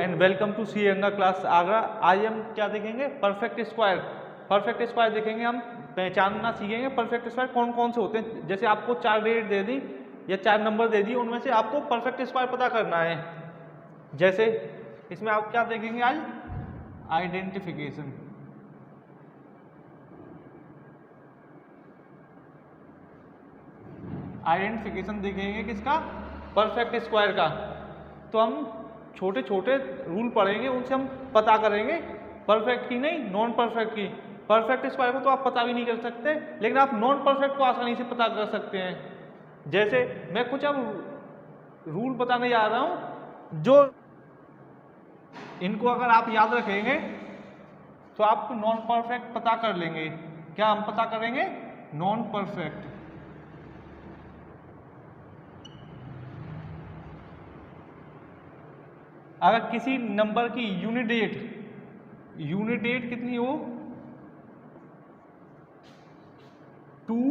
And welcome to C Ganga class Agra. आज हम क्या देखेंगे? Perfect square. परफेक्ट स्क्वायर देखेंगे, हम पहचानना सीखेंगे परफेक्ट स्क्वायर कौन कौन से होते हैं। जैसे आपको 4 डेट दे दी या 4 नंबर दे दी, उनमें से आपको परफेक्ट स्क्वायर पता करना है। जैसे इसमें आप क्या देखेंगे आज? आइडेंटिफिकेशन। आइडेंटिफिकेशन देखेंगे किसका? परफेक्ट स्क्वायर का। तो हम छोटे छोटे रूल पढ़ेंगे, उनसे हम पता करेंगे परफेक्ट की नहीं, नॉन परफेक्ट की। परफेक्ट स्क्वायर को तो आप पता भी नहीं कर सकते, लेकिन आप नॉन परफेक्ट को आसानी से पता कर सकते हैं। जैसे मैं कुछ अब रूल बताने जा रहा हूं, जो इनको अगर आप याद रखेंगे तो आप नॉन परफेक्ट पता कर लेंगे। क्या हम पता करेंगे? Non perfect. अगर किसी नंबर की यूनिट डेट कितनी हो? 2,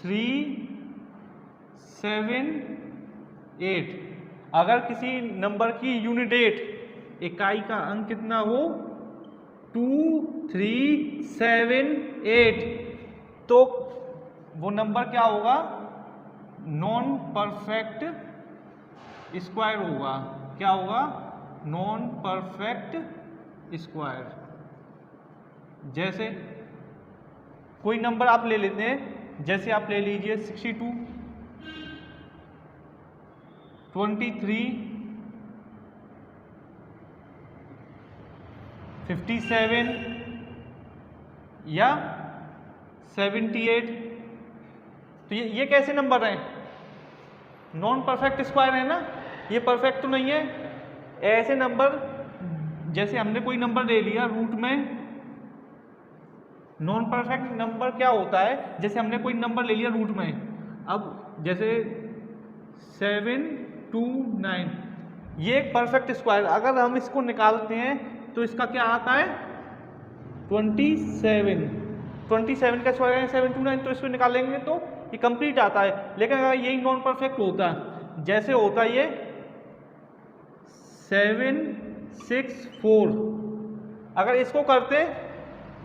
3, 7, 8। अगर किसी नंबर की यूनिट डेट इकाई का अंक कितना हो? 2, 3, 7, 8, तो वो नंबर क्या होगा? नॉन परफेक्ट स्क्वायर होगा। क्या होगा? Non perfect square. जैसे कोई नंबर आप ले लेते हैं, जैसे आप ले लीजिए 62, 23, 57 या 78। तो ये कैसे नंबर हैं? नॉन परफेक्ट स्क्वायर है ना, ये परफेक्ट तो नहीं है। ऐसे नंबर, जैसे हमने कोई नंबर ले लिया रूट में, नॉन परफेक्ट नंबर क्या होता है? जैसे हमने कोई नंबर ले लिया रूट में, अब जैसे 7, 2, 9, ये एक परफेक्ट स्क्वायर। अगर हम इसको निकालते हैं तो इसका क्या आता है? 27। 27 का स्क्वायर है 7, 2, 9, तो इसको निकालेंगे तो ये कंप्लीट आता है। लेकिन अगर यही नॉन परफेक्ट होता, जैसे होता ये 7, 6, 4, अगर इसको करते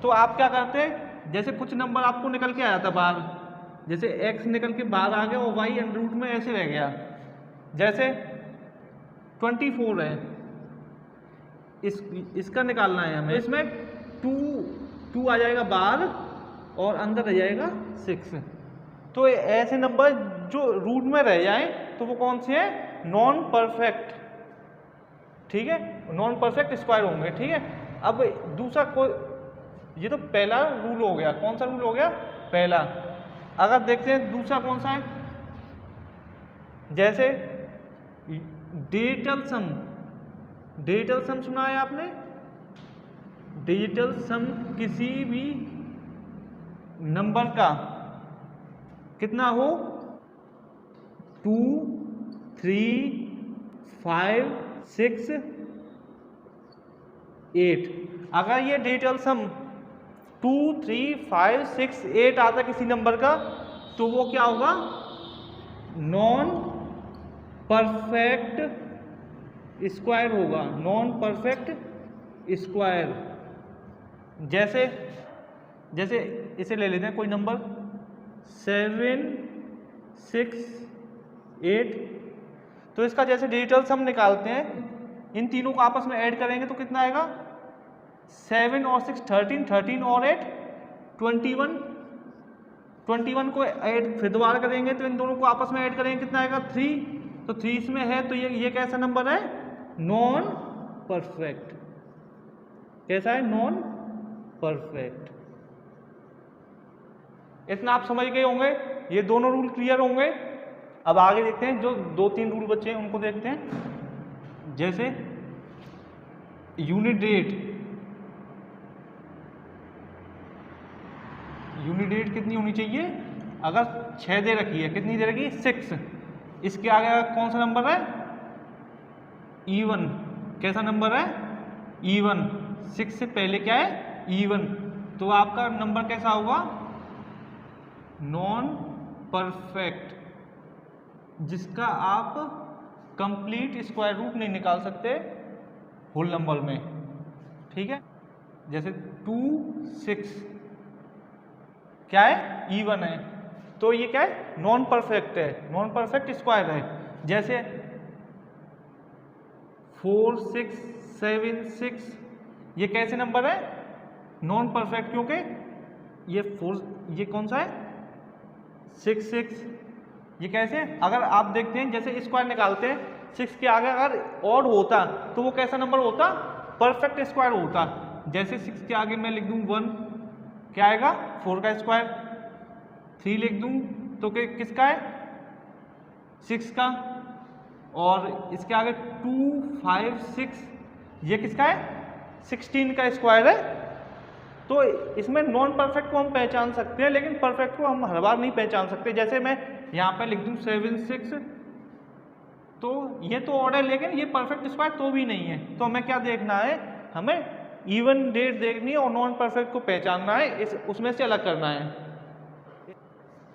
तो आप क्या करते? जैसे कुछ नंबर आपको निकल के आया था बाहर, जैसे x निकल के बाहर आ गया और y अंडर रूट में ऐसे रह गया। जैसे 24 है, इसका निकालना है हमें। इसमें 2 आ जाएगा बाहर और अंदर रह जाएगा 6। तो ऐसे नंबर जो रूट में रह जाएं तो वो कौन से हैं? Non perfect. ठीक है, नॉन परफेक्ट स्क्वायर होंगे। ठीक है, अब दूसरा कोई, ये तो पहला रूल हो गया। कौन सा रूल हो गया? पहला। अगर देखते हैं दूसरा कौन सा है, जैसे डिजिटल सम। डिजिटल सम सुना है आपने? डिजिटल सम किसी भी नंबर का कितना हो? 2, 3, 5, 6, 8। अगर ये डिजिटल सम 2, 3, 5, 6, 8 आता किसी नंबर का, तो वो क्या होगा? नॉन परफेक्ट स्क्वायर होगा। Non perfect square. जैसे इसे ले लेते हैं कोई नंबर 7, 6, 8। तो इसका जैसे डिजिटल सम निकालते हैं, इन तीनों को आपस में ऐड करेंगे तो कितना आएगा? 7 और 6 13, 13 और 8 21। 21 को ऐड फिर दोबारा करेंगे तो इन दोनों को आपस में ऐड करेंगे, कितना आएगा? 3। तो 3 इसमें है, तो ये कैसा नंबर है? Non perfect. कैसा है? Non perfect. इतना आप समझ गए होंगे, ये दोनों रूल क्लियर होंगे। अब आगे देखते हैं, जो 2-3 रूल बचे हैं उनको देखते हैं। जैसे यूनिट डेट। यूनिट डेट कितनी होनी चाहिए? अगर 6 दे रखी है, कितनी दे रखी है? 6। इसके आगे कौन सा नंबर है? इवन। कैसा नंबर है? इवन। 6 से पहले क्या है? इवन। तो आपका नंबर कैसा होगा? नॉन परफेक्ट, जिसका आप कंप्लीट स्क्वायर रूट नहीं निकाल सकते होल नंबर में, ठीक है। जैसे 2 6 क्या है, इवन है, तो ये क्या है, नॉन परफेक्ट है, नॉन परफेक्ट स्क्वायर है। जैसे 4 6 7 6 ये कैसे नंबर है, नॉन परफेक्ट, क्योंकि ये 4 ये कौन सा है 6 6, ये कैसे, अगर आप देखते हैं जैसे स्क्वायर निकालते हैं 6 के आगे अगर ऑड होता तो वो कैसा नंबर होता, परफेक्ट स्क्वायर होता। जैसे 6 के आगे मैं लिख दूं 1, क्या आएगा 4 का स्क्वायर, 3 लिख दूं तो किसका है 6 का, और इसके आगे 2 5 6 ये किसका है 16 का स्क्वायर है। तो इसमें नॉन परफेक्ट को हम पहचान सकते हैं, लेकिन परफेक्ट को हम हर बार नहीं पहचान सकते। जैसे मैं यहाँ पे लिख दूँ 7 6, तो ये तो ऑड है लेकिन ये परफेक्ट स्क्वायर तो भी नहीं है। तो हमें क्या देखना है, हमें इवन डेट देखनी है और नॉन परफेक्ट को पहचानना है, उसमें से अलग करना है।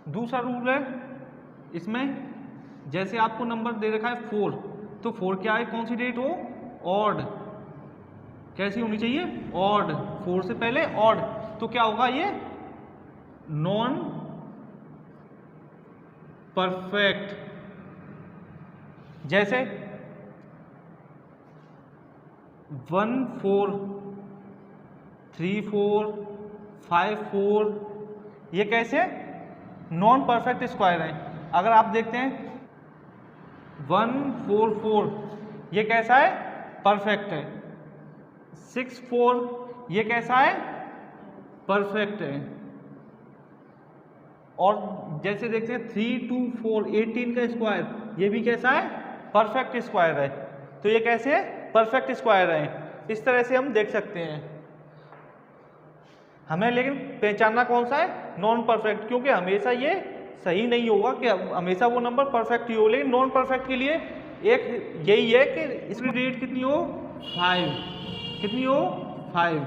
दूसरा रूल है इसमें, जैसे आपको नंबर दे रखा है 4, तो 4 क्या है, कौन सी डेट हो, ऑड, कैसी होनी चाहिए, ऑड, 4 से पहले ऑड, तो क्या होगा ये नॉन परफेक्ट। जैसे 1 4 3 4 5 4 ये कैसे नॉन परफेक्ट स्क्वायर है। अगर आप देखते हैं 1 4 4 ये कैसा है, परफेक्ट है। 6 4 ये कैसा है, परफेक्ट है। और जैसे देखते हैं 3 2 4 18 का स्क्वायर, ये भी कैसा है, परफेक्ट स्क्वायर है। तो ये कैसे है, परफेक्ट स्क्वायर है। इस तरह से हम देख सकते हैं। हमें लेकिन पहचानना कौन सा है, नॉन परफेक्ट, क्योंकि हमेशा ये सही नहीं होगा कि हमेशा वो नंबर परफेक्ट ही हो। लेकिन नॉन परफेक्ट के लिए एक यही है कि इसकी डेट कितनी हो, 5, कितनी हो 5,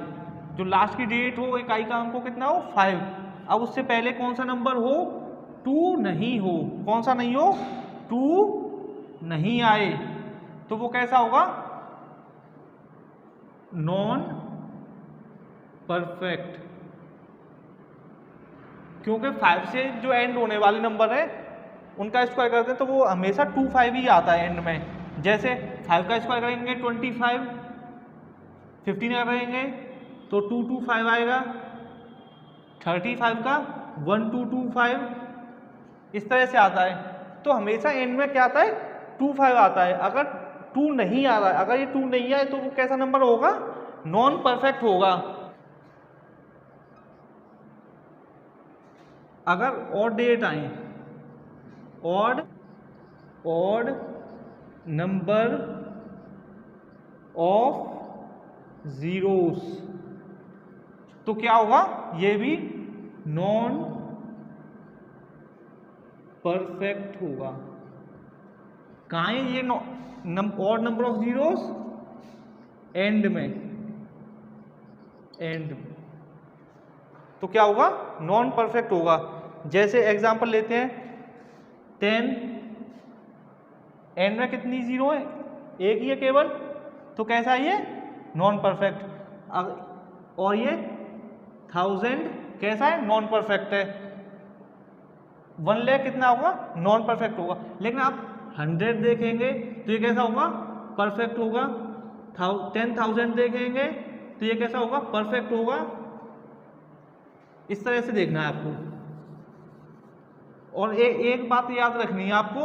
जो लास्ट की डेट हो इकाई का अंक हो कितना हो 5। अब उससे पहले कौन सा नंबर हो, 2 नहीं हो, कौन सा नहीं हो, 2 नहीं आए, तो वो कैसा होगा, नॉन परफेक्ट। क्योंकि 5 से जो एंड होने वाले नंबर है उनका स्क्वायर करते हैं तो वो हमेशा 2 5 ही आता है एंड में। जैसे 5 का स्क्वायर करेंगे 25, 15 करेंगे तो 2 2 5 आएगा, 35 का 1 2 2 5, इस तरह से आता है। तो हमेशा एंड में क्या आता है, 2 5 आता है। अगर 2 नहीं आ रहा है, अगर ये 2 नहीं आए तो वो कैसा नंबर होगा, नॉन परफेक्ट होगा। अगर ऑड डेट आए, ऑड नंबर ऑफ जीरोस, तो क्या होगा, ये भी नॉन परफेक्ट होगा। कहाँ है ये odd number of zeros, and में, एंड में, तो क्या होगा, नॉन परफेक्ट होगा। जैसे एग्जांपल लेते हैं 10, एंड में कितनी जीरो है, एक ही है केवल, तो कैसा है ये, नॉन परफेक्ट। और ये 1000 कैसा है, नॉन परफेक्ट है। 1 लाख कितना होगा, नॉन परफेक्ट होगा। लेकिन आप 100 देखेंगे तो ये कैसा होगा, परफेक्ट होगा। 10,000 देखेंगे तो ये कैसा होगा, परफेक्ट होगा। इस तरह से देखना है आपको। और एक बात याद रखनी है आपको,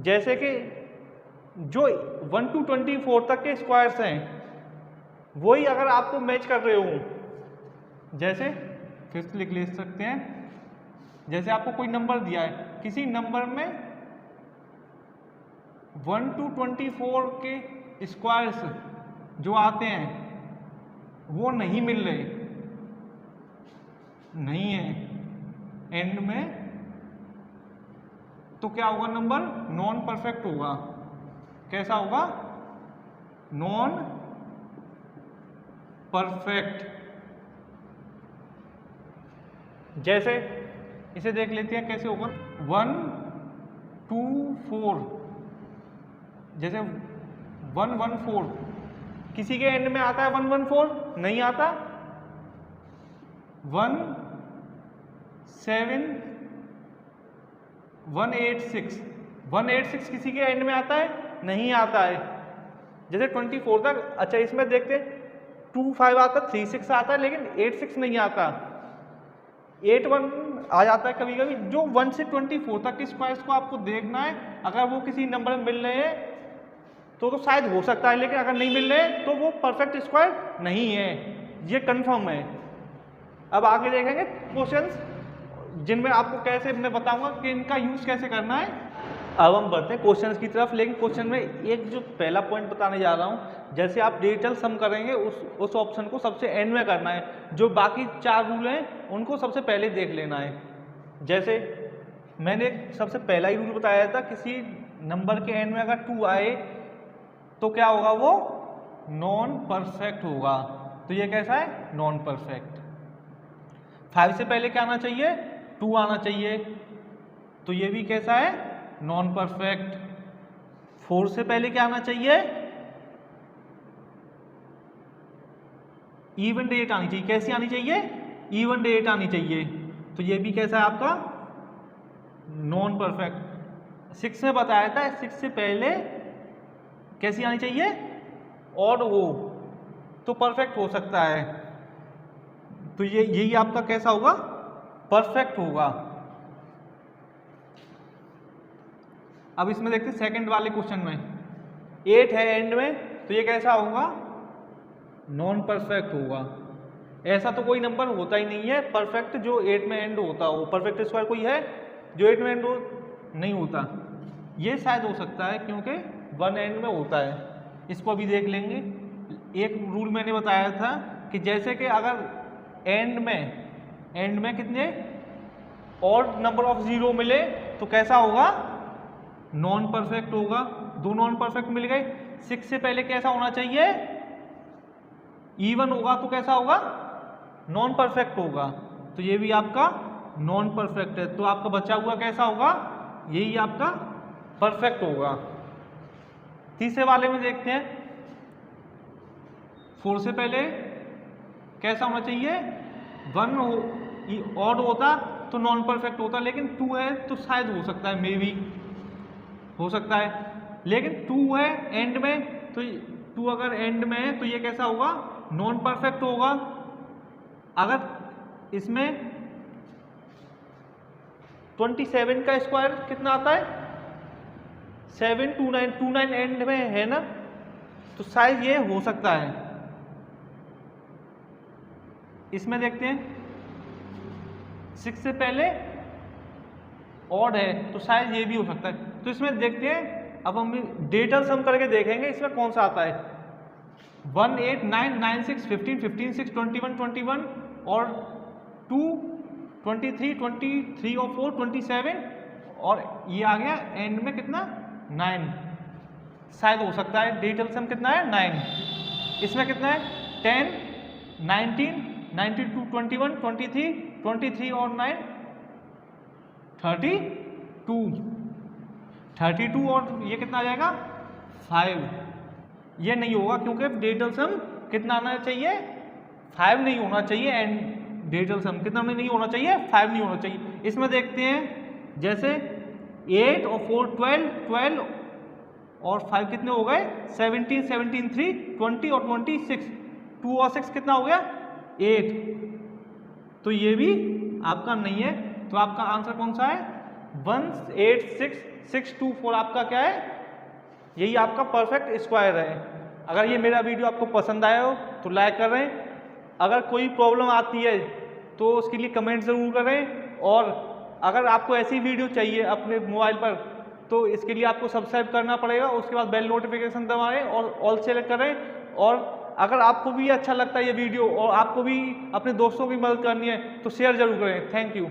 जैसे कि जो 1 to 24 तक के स्क्वायर्स हैं वही अगर आपको मैच कर रहे हो, जैसे फिर से लिख ले सकते हैं, जैसे आपको कोई नंबर दिया है, किसी नंबर में 1 to 24 के स्क्वायर्स जो आते हैं वो नहीं मिल रहे, नहीं है एंड में, तो क्या होगा, नंबर नॉन परफेक्ट होगा। कैसा होगा, नॉन परफेक्ट। जैसे इसे देख लेते हैं कैसे होगा, 1 2 4 जैसे 114 किसी के एंड में आता है 114, नहीं आता। 186 किसी के एंड में आता है, नहीं आता है। जैसे 24 तक, अच्छा इसमें देखते हैं 25 आता, 36 आता है, लेकिन 86 नहीं आता। 81 आ जाता है कभी कभी। जो 1 से 24 तक के स्क्वायर्स को आपको देखना है, अगर वो किसी नंबर में मिल रहे हैं तो शायद हो सकता है, लेकिन अगर नहीं मिल रहे हैं तो वो परफेक्ट स्क्वायर नहीं है, ये कंफर्म है। अब आगे देखेंगे क्वेश्चंस जिनमें आपको कैसे मैं बताऊंगा कि इनका यूज कैसे करना है। अब हम बढ़ते हैं क्वेश्चंस की तरफ, लेकिन क्वेश्चन में एक जो पहला पॉइंट बताने जा रहा हूं, जैसे आप डिजिटल सम करेंगे उस ऑप्शन को सबसे एंड में करना है, जो बाकी 4 रूल हैं उनको सबसे पहले देख लेना है। जैसे मैंने सबसे पहला ही रूल बताया था, किसी नंबर के एंड में अगर 2 आए तो क्या होगा, वो नॉन परफेक्ट होगा। तो ये कैसा है, नॉन परफेक्ट। 5 से पहले क्या आना चाहिए, 2 आना चाहिए, तो ये भी कैसा है, नॉन परफेक्ट। 4 से पहले क्या आना चाहिए, इवन डेट आनी चाहिए। कैसी आनी चाहिए, इवन डेट आनी चाहिए, तो ये भी कैसा है आपका, नॉन परफेक्ट। 6 में बताया था 6 से पहले कैसी आनी चाहिए, ऑड हो, तो परफेक्ट हो सकता है। तो ये यही आपका कैसा होगा, परफेक्ट होगा। अब इसमें देखते हैं सेकंड वाले क्वेश्चन में 8 है एंड में, तो ये कैसा होगा, नॉन परफेक्ट होगा। ऐसा तो कोई नंबर होता ही नहीं है परफेक्ट जो 8 में एंड होता हो। परफेक्ट स्क्वायर कोई है जो 8 में एंड नहीं होता। ये शायद हो सकता है क्योंकि 1 एंड में होता है। इसको भी देख लेंगे। एक रूल मैंने बताया था कि जैसे कि अगर एंड में कितने ऑड नंबर ऑफ 0 मिले तो कैसा होगा, नॉन परफेक्ट होगा। 2 नॉन परफेक्ट मिल गए। 6 से पहले कैसा होना चाहिए, इवन होगा, तो कैसा होगा, नॉन परफेक्ट होगा। तो ये भी आपका नॉन परफेक्ट है। तो आपका बचा हुआ कैसा होगा, यही आपका परफेक्ट होगा। तीसरे वाले में देखते हैं 4 से पहले कैसा होना चाहिए, 1 ऑड होता तो नॉन परफेक्ट होता, लेकिन 2 है तो शायद हो सकता है, मे बी हो सकता है। लेकिन 2 है एंड में, तो 2 अगर एंड में है तो ये कैसा होगा, नॉन परफेक्ट होगा। अगर इसमें 27 का स्क्वायर कितना आता है, 729, 29 एंड में है ना, तो शायद ये हो सकता है। इसमें देखते हैं 6 से पहले ऑड है तो शायद ये भी हो सकता है। तो इसमें देखते हैं, अब हम डिजिटल सम करके देखेंगे इसमें कौन सा आता है। 1 8 9 9 6 15 15 6 21 21 और 2 23 23 और 4 27 और ये आ गया एंड में कितना, 9। शायद हो सकता है। डिजिटल सम कितना है, 9। इसमें कितना है, 10 19 92 21 23 23 और 9 32 और ये कितना आ जाएगा, 5। ये नहीं होगा क्योंकि डिजिटल सम कितना आना चाहिए, 5 नहीं होना चाहिए। एंड डिजिटल सम कितना नहीं होना चाहिए, 5 नहीं होना चाहिए। इसमें देखते हैं जैसे 8 और 4 12 और 5 कितने हो गए, 17 17 3 20 और 26 2 और 6 कितना हो गया, 8। तो ये भी आपका नहीं है। तो आपका आंसर कौन सा है, 186 आपका क्या है, यही आपका परफेक्ट स्क्वायर है। अगर ये मेरा वीडियो आपको पसंद आया हो तो लाइक करें। अगर कोई प्रॉब्लम आती है तो उसके लिए कमेंट ज़रूर करें। और अगर आपको ऐसी वीडियो चाहिए अपने मोबाइल पर तो इसके लिए आपको सब्सक्राइब करना पड़ेगा। उसके बाद बेल नोटिफिकेशन दबाएं और ऑल सेलेक्ट करें। और अगर आपको भी अच्छा लगता है ये वीडियो और आपको भी अपने दोस्तों की मदद करनी है तो शेयर जरूर करें। Thank you.